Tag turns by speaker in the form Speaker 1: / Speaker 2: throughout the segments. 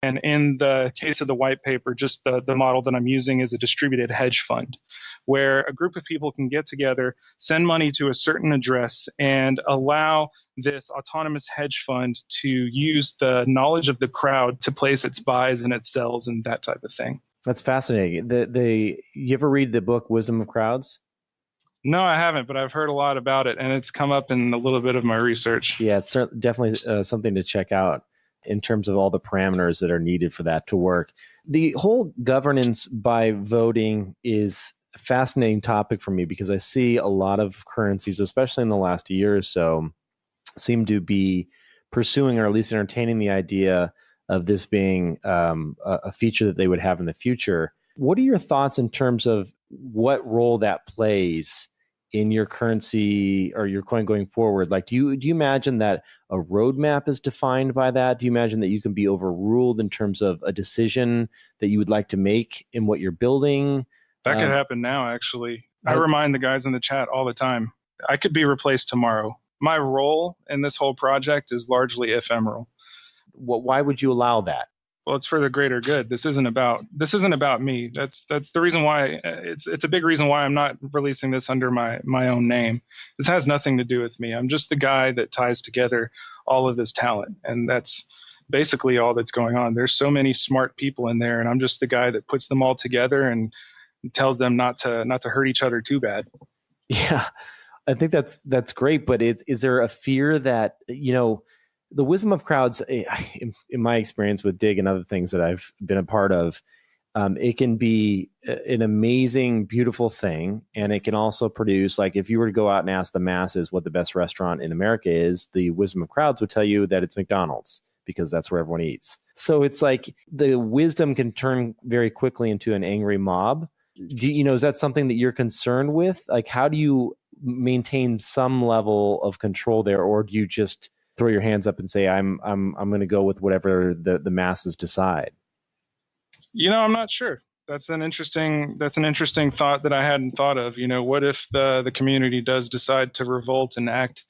Speaker 1: And in the case of the white paper, just the model that I'm using is a distributed hedge fund, where a group of people can get together, send money to a certain address, and allow this autonomous hedge fund to use the knowledge of the crowd to place its buys and its sells and that type of thing.
Speaker 2: That's fascinating. You ever read the book Wisdom of Crowds?
Speaker 1: No, I haven't, but I've heard a lot about it, and it's come up in a little bit of my research.
Speaker 2: Yeah, it's definitely something to check out in terms of all the parameters that are needed for that to work. The whole governance by voting is a fascinating topic for me because I see a lot of currencies, especially in the last year or so, seem to be pursuing or at least entertaining the idea of this being a feature that they would have in the future. What are your thoughts in terms of what role that plays in your currency or your coin going forward? Like, do you imagine that a roadmap is defined by that? Do you imagine that you can be overruled in terms of a decision that you would like to make in what you're building?
Speaker 1: That could happen now, actually. I remind the guys in the chat all the time, I could be replaced tomorrow. My role in this whole project is largely ephemeral.
Speaker 2: Why would you allow that?
Speaker 1: Well, it's for the greater good. This isn't about me. That's the reason why it's a big reason why I'm not releasing this under my own name. This has nothing to do with me. I'm just the guy that ties together all of this talent, and that's basically all that's going on. There's so many smart people in there, and I'm just the guy that puts them all together and tells them not to hurt each other too bad.
Speaker 2: Yeah, I think that's great. But is there a fear that, the wisdom of crowds, in my experience with Dig and other things that I've been a part of, it can be an amazing, beautiful thing. And it can also produce, like, if you were to go out and ask the masses what the best restaurant in America is, the wisdom of crowds would tell you that it's McDonald's because that's where everyone eats. So it's like the wisdom can turn very quickly into an angry mob. Is that something that you're concerned with? Like, how do you maintain some level of control there? Or do you just throw your hands up and say, I'm going to go with whatever the masses decide?
Speaker 1: I'm not sure. That's an interesting thought that I hadn't thought of. What if the community does decide to revolt and act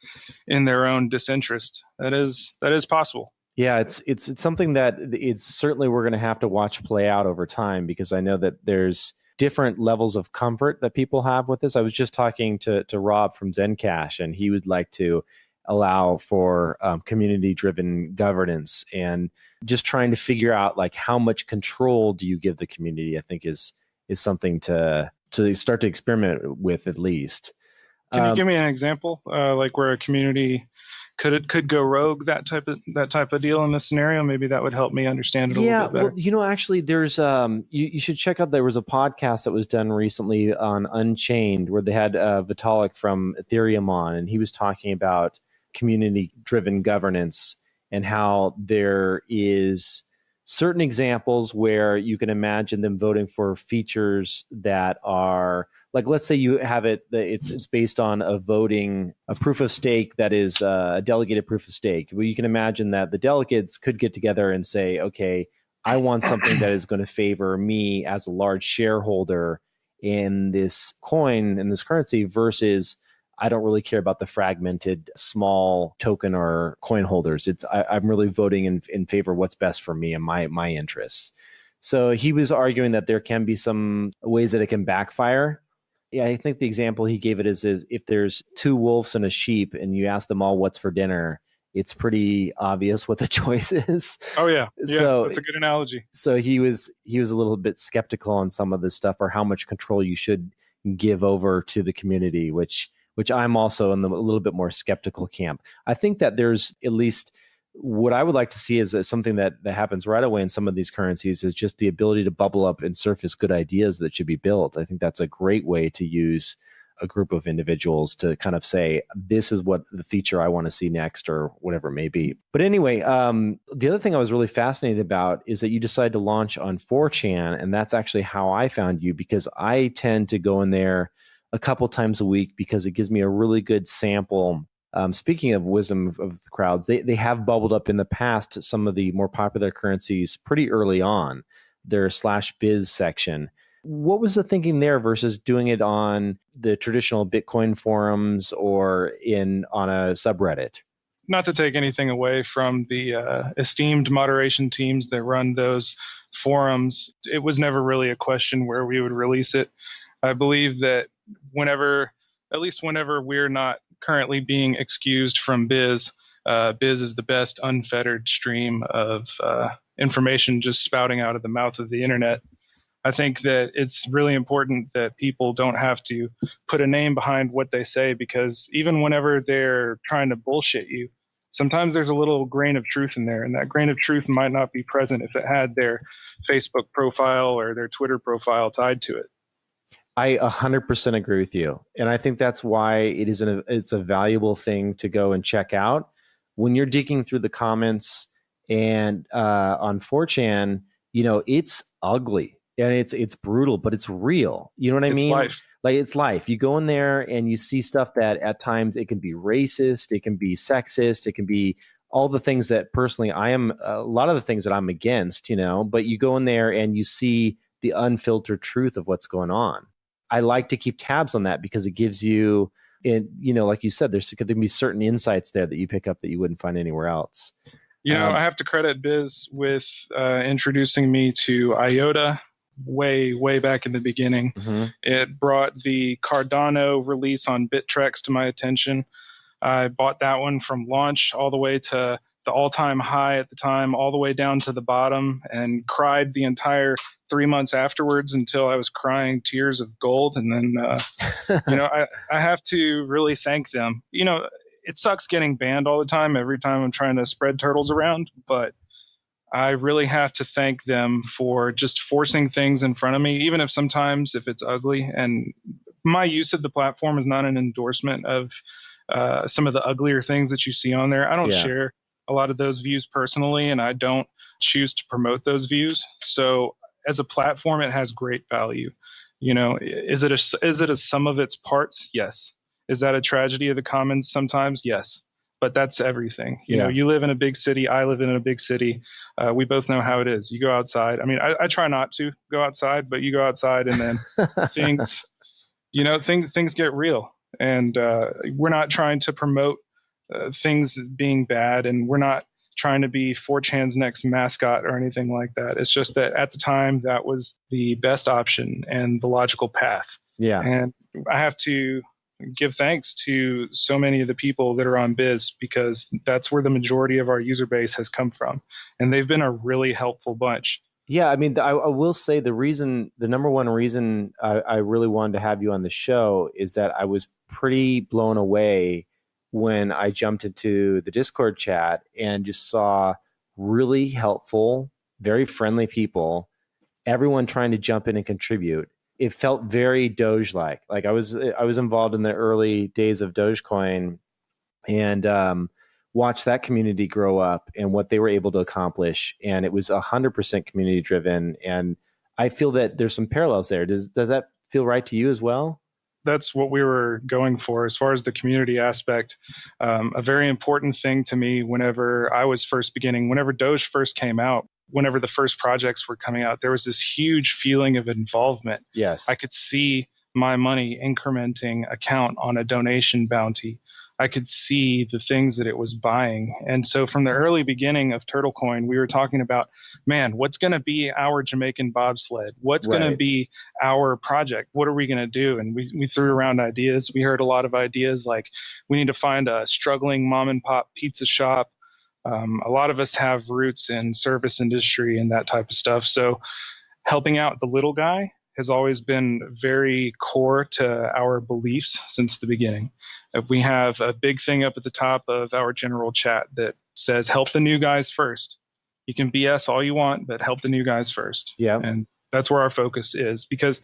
Speaker 1: in their own disinterest? That is possible.
Speaker 2: Yeah, it's something that it's certainly we're going to have to watch play out over time, because I know that there's different levels of comfort that people have with this. I was just talking to Rob from Zencash, and he would like to allow for community-driven governance, and just trying to figure out, like, how much control do you give the community, I think is something to start to experiment with, at least.
Speaker 1: Can you give me an example, like where a community could go rogue, that type of deal in this scenario? Maybe that would help me understand it a little bit better.
Speaker 2: Well, actually, there's you should check out. There was a podcast that was done recently on Unchained where they had Vitalik from Ethereum on, and he was talking about community-driven governance and how there is certain examples where you can imagine them voting for features that are, like, let's say you have it's based on a proof of stake that is a delegated proof of stake. Well, you can imagine that the delegates could get together and say, okay, I want something that is going to favor me as a large shareholder in this coin, in this currency, versus I don't really care about the fragmented small token or coin holders. I'm really voting in favor of what's best for me and my interests. So he was arguing that there can be some ways that it can backfire. Yeah, I think the example he gave it is if there's two wolves and a sheep and you ask them all what's for dinner, it's pretty obvious what the choice is.
Speaker 1: Oh yeah. So that's a good analogy.
Speaker 2: So he was a little bit skeptical on some of this stuff, or how much control you should give over to the community, which I'm also in a little bit more skeptical camp. I think that there's, at least what I would like to see is something that happens right away in some of these currencies, is just the ability to bubble up and surface good ideas that should be built. I think that's a great way to use a group of individuals to kind of say, this is what the feature I want to see next, or whatever it may be. But anyway, the other thing I was really fascinated about is that you decided to launch on 4chan, and that's actually how I found you, because I tend to go in there a couple times a week because it gives me a really good sample. Speaking of wisdom of the crowds, they have bubbled up in the past some of the more popular currencies pretty early on, their /biz section. What was the thinking there versus doing it on the traditional Bitcoin forums or on a subreddit?
Speaker 1: not to take anything away from the esteemed moderation teams that run those forums, it was never really a question where we would release it. I believe that at least whenever we're not currently being excused from Biz, Biz is the best unfettered stream of information just spouting out of the mouth of the internet. I think that it's really important that people don't have to put a name behind what they say, because even whenever they're trying to bullshit you, sometimes there's a little grain of truth in there, and that grain of truth might not be present if it had their Facebook profile or their Twitter profile tied to it.
Speaker 2: I 100% agree with you. And I think that's why it's a valuable thing to go and check out. When you're digging through the comments and on 4chan, it's ugly and it's brutal, but it's real. You know what I mean?
Speaker 1: Life.
Speaker 2: Like, it's life. You go in there and you see stuff that at times it can be racist, it can be sexist, it can be all the things that personally a lot of the things that I'm against, but you go in there and you see the unfiltered truth of what's going on. I like to keep tabs on that because it gives you, like you said, there can be certain insights there that you pick up that you wouldn't find anywhere else.
Speaker 1: I have to credit Biz with introducing me to IOTA way back in the beginning.
Speaker 2: Mm-hmm.
Speaker 1: It brought the Cardano release on Bittrex to my attention. I bought that one from launch all the way to the all-time high at the time, all the way down to the bottom, and cried the entire 3 months afterwards until I was crying tears of gold. And then, I have to really thank them. It sucks getting banned all the time every time I'm trying to spread turtles around, but I really have to thank them for just forcing things in front of me, even if sometimes if it's ugly. And my use of the platform is not an endorsement of some of the uglier things that you see on there. I don't share a lot of those views personally, and I don't choose to promote those views. So as a platform, it has great value. Is it a sum of its parts? Yes. Is that a tragedy of the commons sometimes? Yes. But that's everything. You live in a big city. I live in a big city. We both know how it is. You go outside. I mean, I try not to go outside, but you go outside and then things get real. And we're not trying to promote things being bad, and we're not trying to be 4chan's next mascot or anything like that. It's just that at the time, that was the best option and the logical path.
Speaker 2: Yeah.
Speaker 1: And I have to give thanks to so many of the people that are on Biz, because that's where the majority of our user base has come from. And they've been a really helpful bunch.
Speaker 2: Yeah, I mean, I will say the number one reason I really wanted to have you on the show is that I was pretty blown away when I jumped into the Discord chat and just saw really helpful, very friendly people, everyone trying to jump in and contribute. It felt very Doge-like. Like I was involved in the early days of Dogecoin and watched that community grow up and what they were able to accomplish. And it was 100% community driven. And I feel that there's some parallels there. Does that feel right to you as well?
Speaker 1: That's what we were going for as far as the community aspect. A very important thing to me whenever I was first beginning, whenever Doge first came out, whenever the first projects were coming out, there was this huge feeling of involvement.
Speaker 2: Yes.
Speaker 1: I could see my money incrementing a count on a donation bounty. I could see the things that it was buying. And so from the early beginning of TurtleCoin, we were talking about, man, what's going to be our Jamaican bobsled? What's going to be our project? What are we going to do? And we threw around ideas. We heard a lot of ideas like we need to find a struggling mom and pop pizza shop. A lot of us have roots in service industry and that type of stuff. So helping out the little guy has always been very core to our beliefs since the beginning. We have a big thing up at the top of our general chat that says, help the new guys first. You can BS all you want, but help the new guys first.
Speaker 2: Yeah.
Speaker 1: And that's where our focus is, because,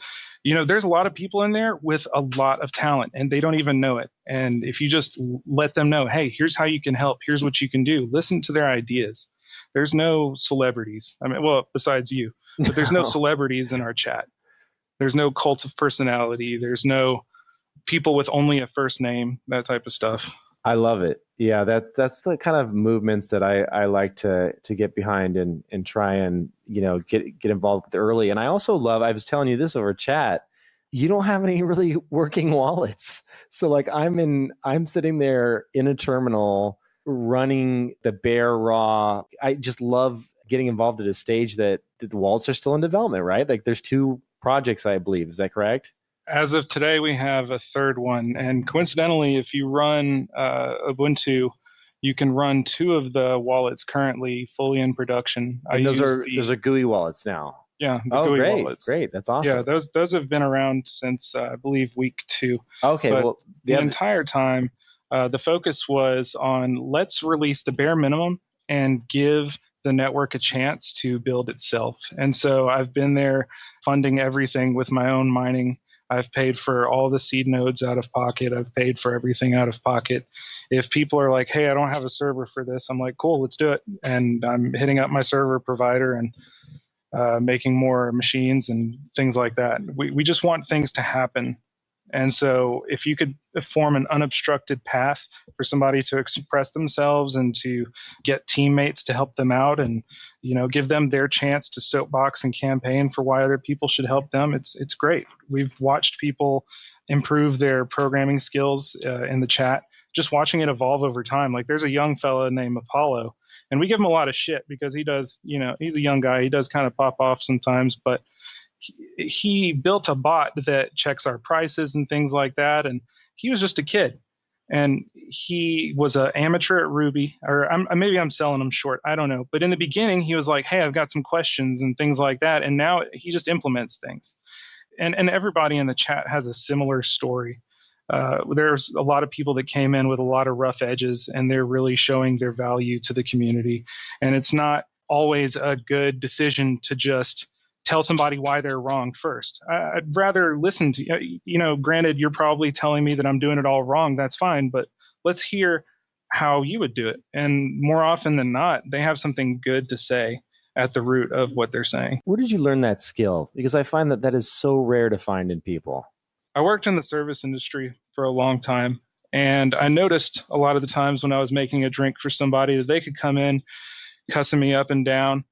Speaker 1: there's a lot of people in there with a lot of talent and they don't even know it. And if you just let them know, hey, here's how you can help, here's what you can do, listen to their ideas. There's no celebrities. I mean, well, besides you, but there's no celebrities in our chat. There's no cult of personality. There's no people with only a first name, that type of stuff.
Speaker 2: I love it. Yeah, that's the kind of movements that I like to get behind and try and get involved with early. And I also love, I was telling you this over chat, you don't have any really working wallets. So like I'm sitting there in a terminal running the bare raw. I just love getting involved at a stage that the wallets are still in development, right? Like there's 2 projects, I believe. Is that correct?
Speaker 1: As of today, we have a third one. And coincidentally, if you run Ubuntu, you can run 2 of the wallets currently fully in production.
Speaker 2: And those are GUI wallets now.
Speaker 1: Yeah, the
Speaker 2: Oh,
Speaker 1: GUI
Speaker 2: great,
Speaker 1: wallets.
Speaker 2: Great. That's awesome.
Speaker 1: Yeah, those have been around since I believe week 2.
Speaker 2: Okay,
Speaker 1: but
Speaker 2: well,
Speaker 1: the entire time, the focus was on let's release the bare minimum and give the network a chance to build itself. And so I've been there funding everything with my own mining. I've paid for all the seed nodes out of pocket. I've paid for everything out of pocket. If people are like, hey, I don't have a server for this, I'm like, cool, let's do it. And I'm hitting up my server provider and making more machines and things like that. We just want things to happen. And so if you could form an unobstructed path for somebody to express themselves and to get teammates to help them out and, give them their chance to soapbox and campaign for why other people should help them, it's great. We've watched people improve their programming skills in the chat, just watching it evolve over time. Like there's a young fella named Apollo, and we give him a lot of shit because he does, he's a young guy. He does kind of pop off sometimes, but he built a bot that checks our prices and things like that. And he was just a kid. And he was an amateur at Ruby, or maybe I'm selling him short. I don't know. But in the beginning, he was like, hey, I've got some questions and things like that. And now he just implements things. And everybody in the chat has a similar story. There's a lot of people that came in with a lot of rough edges, and they're really showing their value to the community. And it's not always a good decision to just tell somebody why they're wrong first. I'd rather listen to, granted, you're probably telling me that I'm doing it all wrong. That's fine. But let's hear how you would do it. And more often than not, they have something good to say at the root of what they're saying.
Speaker 2: Where did you learn that skill? Because I find that is so rare to find in people.
Speaker 1: I worked in the service industry for a long time. And I noticed a lot of the times when I was making a drink for somebody that they could come in, cussing me up and down,